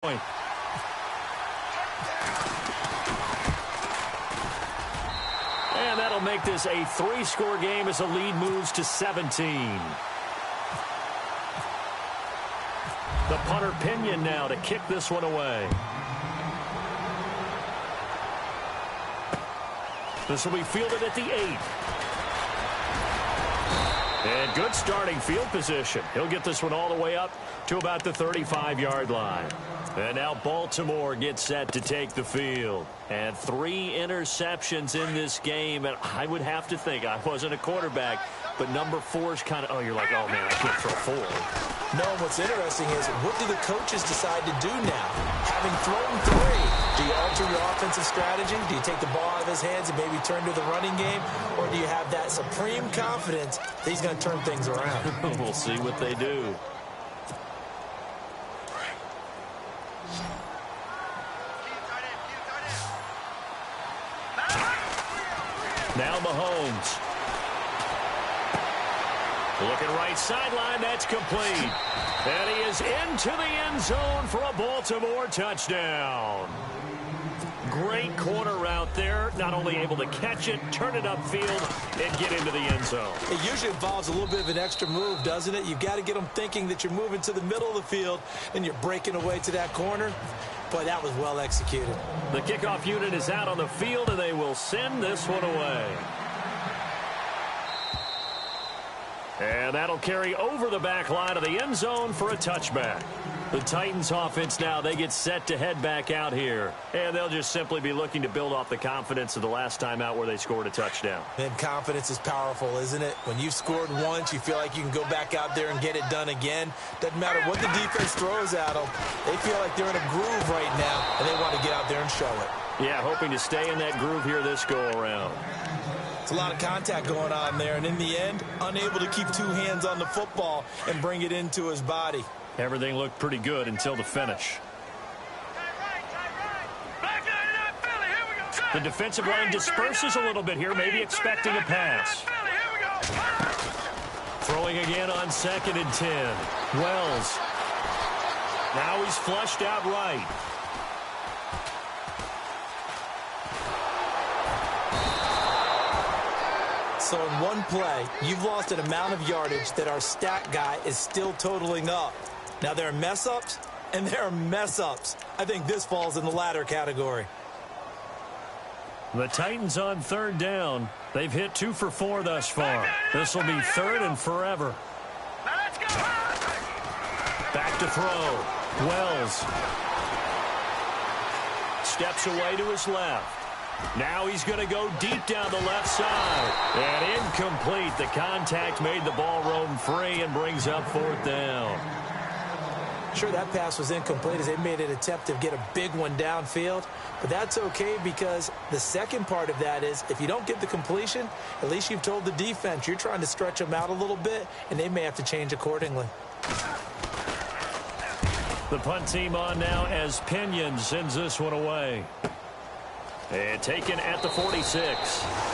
point. And that'll make this a 3-score game as the lead moves to 17. The punter Pinion now to kick this one away. This will be fielded at the 8. And good starting field position. He'll get this one all the way up to about the 35-yard line. And now Baltimore gets set to take the field. And 3 interceptions in this game. And I would have to think, I wasn't a quarterback, but number 4 is kind of, oh, you're like, oh, man, I can't throw 4. No, what's interesting is, what do the coaches decide to do now? Having thrown 3, do you alter your offensive strategy? Do you take the ball out of his hands and maybe turn to the running game? Or do you have that supreme confidence that he's going to turn things around? We'll see what they do. Now Mahomes. Looking right sideline, that's complete. And he is into the end zone for a Baltimore touchdown. Great corner route there. Not only able to catch it, turn it upfield, and get into the end zone. It usually involves a little bit of an extra move, doesn't it? You've got to get them thinking that you're moving to the middle of the field and you're breaking away to that corner. Boy, that was well executed. The kickoff unit is out on the field, and they will send this one away. And that'll carry over the back line of the end zone for a touchback. The Titans offense now, they get set to head back out here. And they'll just simply be looking to build off the confidence of the last time out where they scored a touchdown. And confidence is powerful, isn't it? When you've scored once, you feel like you can go back out there and get it done again. Doesn't matter what the defense throws at them. They feel like they're in a groove right now, and they want to get out there and show it. Yeah, hoping to stay in that groove here this go-around. It's a lot of contact going on there, and in the end, unable to keep 2 hands on the football and bring it into his body. Everything looked pretty good until the finish. The defensive line disperses a little bit here, maybe expecting a pass. Throwing again on 2nd and 10. Wells. Now he's flushed out right. So in one play, you've lost an amount of yardage that our stat guy is still totaling up. Now, there are mess-ups, and there are mess-ups. I think this falls in the latter category. The Titans on 3rd down. They've hit 2 for 4 thus far. This will be 3rd and forever. Back to throw. Wells. Steps away to his left. Now he's going to go deep down the left side. And incomplete. The contact made the ball roam free and brings up 4th down. Sure, that pass was incomplete as they made an attempt to get a big one downfield. But that's okay because the second part of that is if you don't get the completion, at least you've told the defense you're trying to stretch them out a little bit, and they may have to change accordingly. The punt team on now as Pinion sends this one away. And taken at the 46.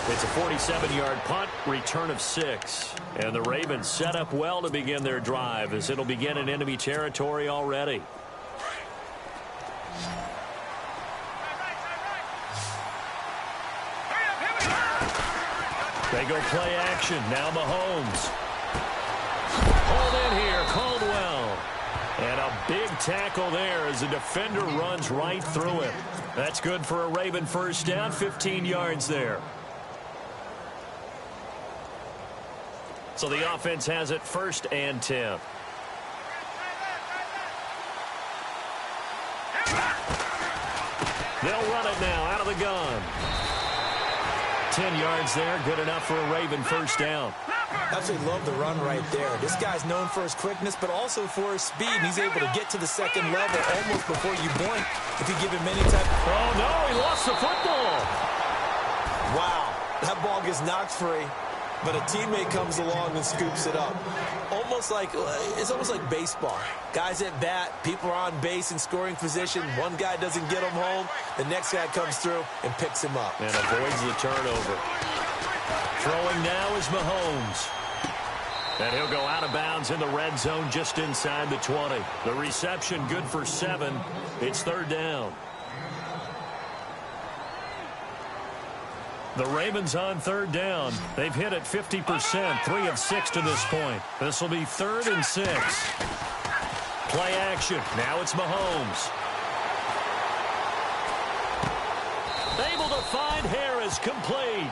It's a 47-yard punt, return of 6. And the Ravens set up well to begin their drive as it'll begin in enemy territory already. They go play action. Now Mahomes. Hold in here, Caldwell. And a big tackle there as the defender runs right through it. That's good for a Raven first down, 15 yards there. So the offense has it 1st and 10. They'll run it now out of the gun. 10 yards there, good enough for a Raven first down. Absolutely love the run right there. This guy's known for his quickness, but also for his speed. And he's able to get to the 2nd level almost before you blink if you give him any type. Oh, no, he lost the football. Wow, that ball gets knocked free, but a teammate comes along and scoops it up. It's almost like baseball. Guys at bat, people are on base in scoring position. One guy doesn't get him home. The next guy comes through and picks him up. And avoids the turnover. Throwing now is Mahomes. And he'll go out of bounds in the red zone just inside the 20. The reception good for 7. It's third down. The Ravens on third down. They've hit it 50%, 3 of 6 to this point. This will be 3rd and 6. Play action. Now it's Mahomes. Able to find Harris, complete.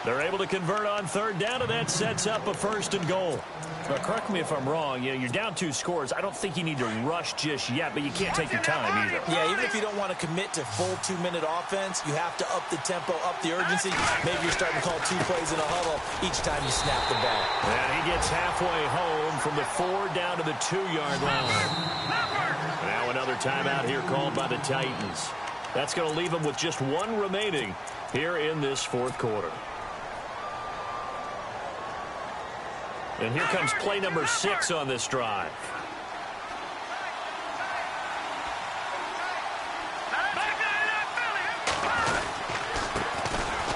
They're able to convert on third down, and that sets up a 1st and goal. Now, correct me if I'm wrong. You're down 2 scores. I don't think you need to rush just yet, but you can't take your time either. Yeah, even if you don't want to commit to full 2-minute offense, you have to up the tempo, up the urgency. Maybe you're starting to call 2 plays in a huddle each time you snap the ball. And he gets halfway home from the 4 down to the 2-yard line. Now another timeout here called by the Titans. That's going to leave them with just 1 remaining here in this 4th quarter. And here comes play number 6 on this drive.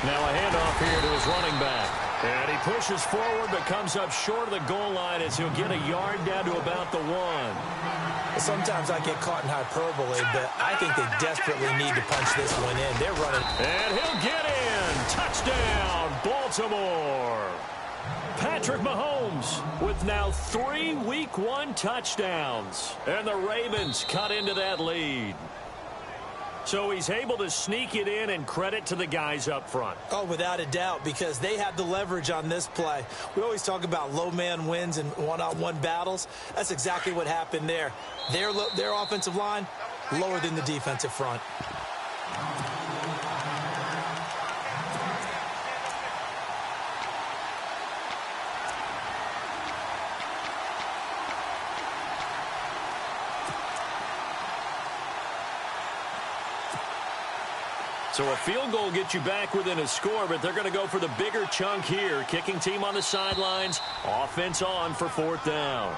Now a handoff here to his running back. And he pushes forward but comes up short of the goal line as he'll get a yard down to about the 1. Sometimes I get caught in hyperbole, but I think they desperately need to punch this one in. They're running. And he'll get in. Touchdown, Baltimore. Patrick Mahomes with now 3 Week 1 touchdowns. And the Ravens cut into that lead. So he's able to sneak it in, and credit to the guys up front. Oh, without a doubt, because they had the leverage on this play. We always talk about low man wins in one-on-one battles. That's exactly what happened there. Their offensive line, lower than the defensive front. So a field goal gets you back within a score, but they're going to go for the bigger chunk here. Kicking team on the sidelines. Offense on for 4th down.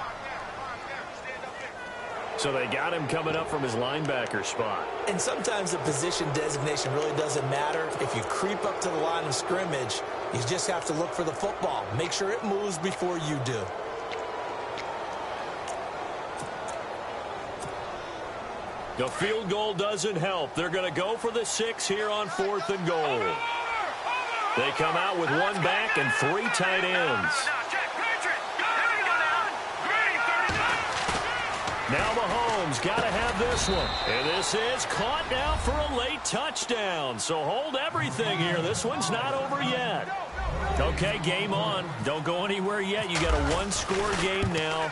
So they got him coming up from his linebacker spot. And sometimes the position designation really doesn't matter. If you creep up to the line of scrimmage, you just have to look for the football. Make sure it moves before you do. The field goal doesn't help. They're going to go for the 6 here on 4th and goal. They come out with 1 back and 3 tight ends. Now Mahomes got to have this one. And this is caught now for a late touchdown. So hold everything here. This one's not over yet. Okay, game on. Don't go anywhere yet. You got a 1-score game now.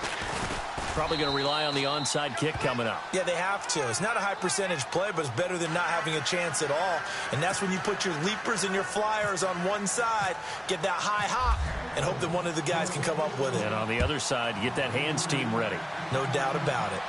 Probably going to rely on the onside kick coming up. Yeah, they have to. It's not a high percentage play, but it's better than not having a chance at all. And that's when you put your leapers and your flyers on one side, get that high hop, and hope that one of the guys can come up with it. And on the other side, get that hands team ready. No doubt about it.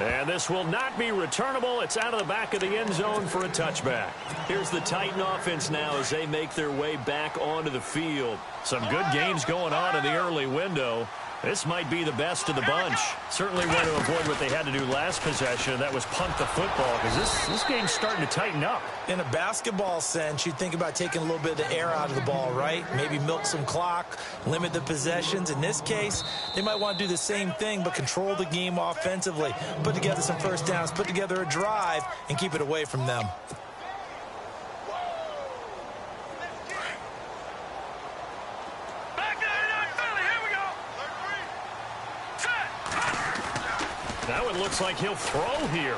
And this will not be returnable. It's out of the back of the end zone for a touchback. Here's the Titan offense now as they make their way back onto the field. Some good games going on in the early window. This might be the best of the bunch. Certainly want to avoid what they had to do last possession. That was punt the football, because this game's starting to tighten up. In a basketball sense, you think about taking a little bit of the air out of the ball, right? Maybe milk some clock, limit the possessions. In this case, they might want to do the same thing, but control the game offensively. Put together some first downs, put together a drive, and keep it away from them. Now it looks like he'll throw here.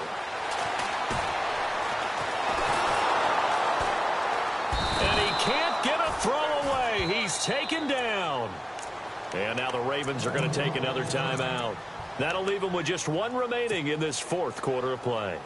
And he can't get a throw away. He's taken down. And now the Ravens are going to take another timeout. That'll leave them with just 1 remaining in this 4th quarter of play.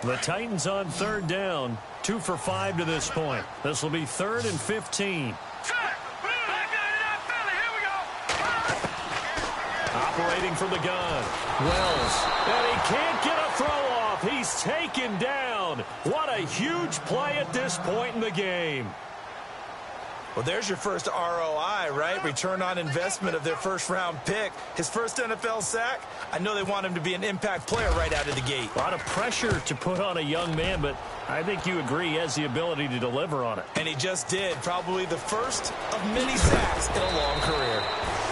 The Titans on 3rd down, 2 for 5 to this point. This will be 3rd and 15. Operating from the gun, Wells, and he can't get a throw off. He's taken down. What a huge play at this point in the game. Well, there's your first ROI, right? Return on investment of their first-round pick. His first NFL sack. I know they want him to be an impact player right out of the gate. A lot of pressure to put on a young man, but I think you agree he has the ability to deliver on it. And he just did. Probably the first of many sacks in a long career.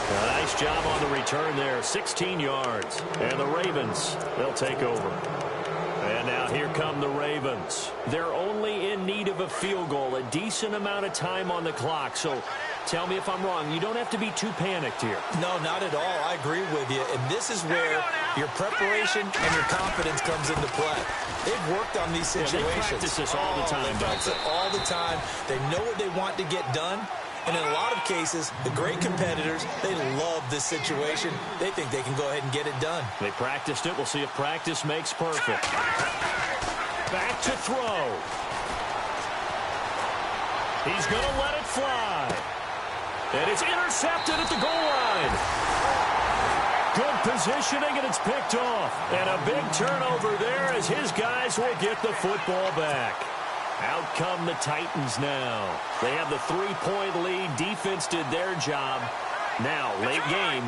A nice job on the return there. 16 yards. And the Ravens, they'll take over. And now here come the Ravens. They're only in need of a field goal, a decent amount of time on the clock. So tell me if I'm wrong. You don't have to be too panicked here. No, not at all. I agree with you. And this is where your preparation and your confidence comes into play. They've worked on these situations. They practice this all the time, they practice it all the time. They know what they want to get done. And in a lot of cases, the great competitors, they love this situation. They think they can go ahead and get it done. They practiced it. We'll see if practice makes perfect. Back to throw. He's going to let it fly. And it's intercepted at the goal line. Good positioning, and it's picked off. And a big turnover there as his guys will get the football back. Out come the Titans now. They have the 3-point lead. Defense did their job. Now, late game,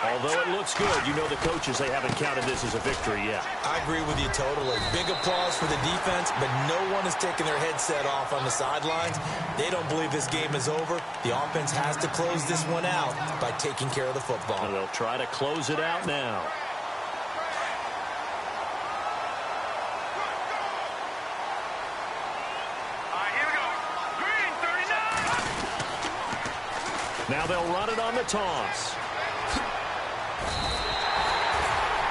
although it looks good, you know the coaches, they haven't counted this as a victory yet. I agree with you totally. Big applause for the defense, but no one is taking their headset off on the sidelines. They don't believe this game is over. The offense has to close this one out by taking care of the football. And they'll try to close it out now. Now they'll run it on the toss.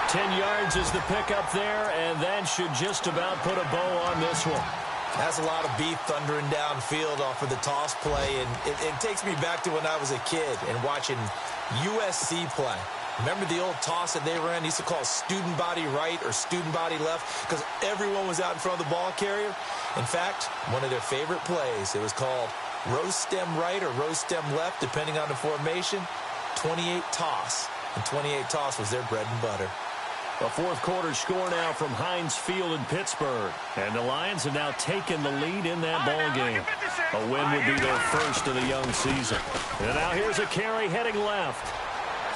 10 yards is the pickup there, and that should just about put a bow on this one. That's a lot of beef thundering downfield off of the toss play, and it takes me back to when I was a kid and watching USC play. Remember the old toss that they ran? They used to call student body right or student body left because everyone was out in front of the ball carrier. In fact, one of their favorite plays, it was called rose stem right or rose stem left, depending on the formation. 28 toss. And 28 toss was their bread and butter. A fourth quarter score now from Heinz Field in Pittsburgh. And the Lions have now taken the lead in that ball game. A win would be their first of the young season. And now here's a carry heading left.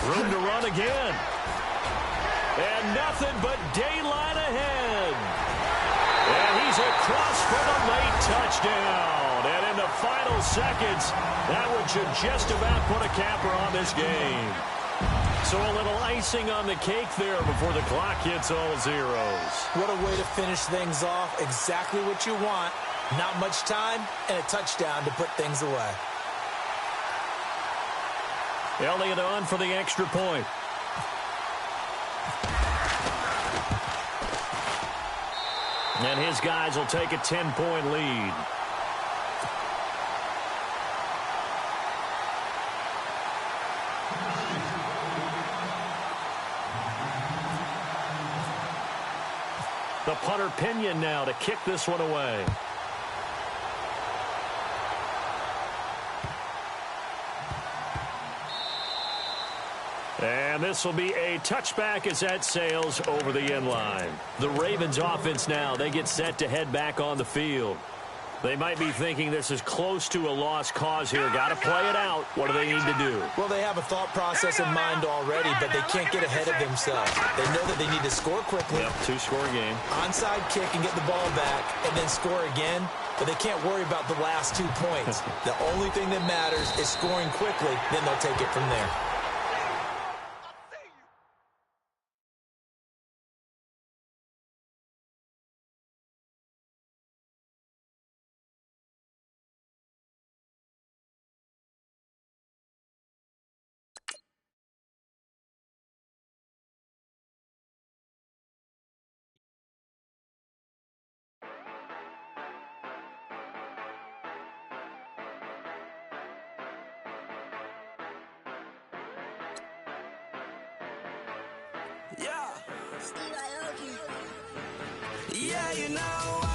Room to run again. And nothing but daylight ahead. And he's across for the late touchdown. And in the final seconds, that one should just about put a capper on this game. So a little icing on the cake there before the clock hits all zeros. What a way to finish things off. Exactly what you want. Not much time and a touchdown to put things away. Elliott on for the extra point. And his guys will take a 10-point lead. The punter Pinion now to kick this one away. And this will be a touchback as that sails over the end line. The Ravens offense now, they get set to head back on the field. They might be thinking this is close to a lost cause here. Got to play it out. What do they need to do? Well, they have a thought process in mind already, but they can't get ahead of themselves. They know that they need to score quickly. Yep, two-score game. Onside kick and get the ball back and then score again. But they can't worry about the last 2 points. The only thing that matters is scoring quickly. Then they'll take it from there. Yeah, you know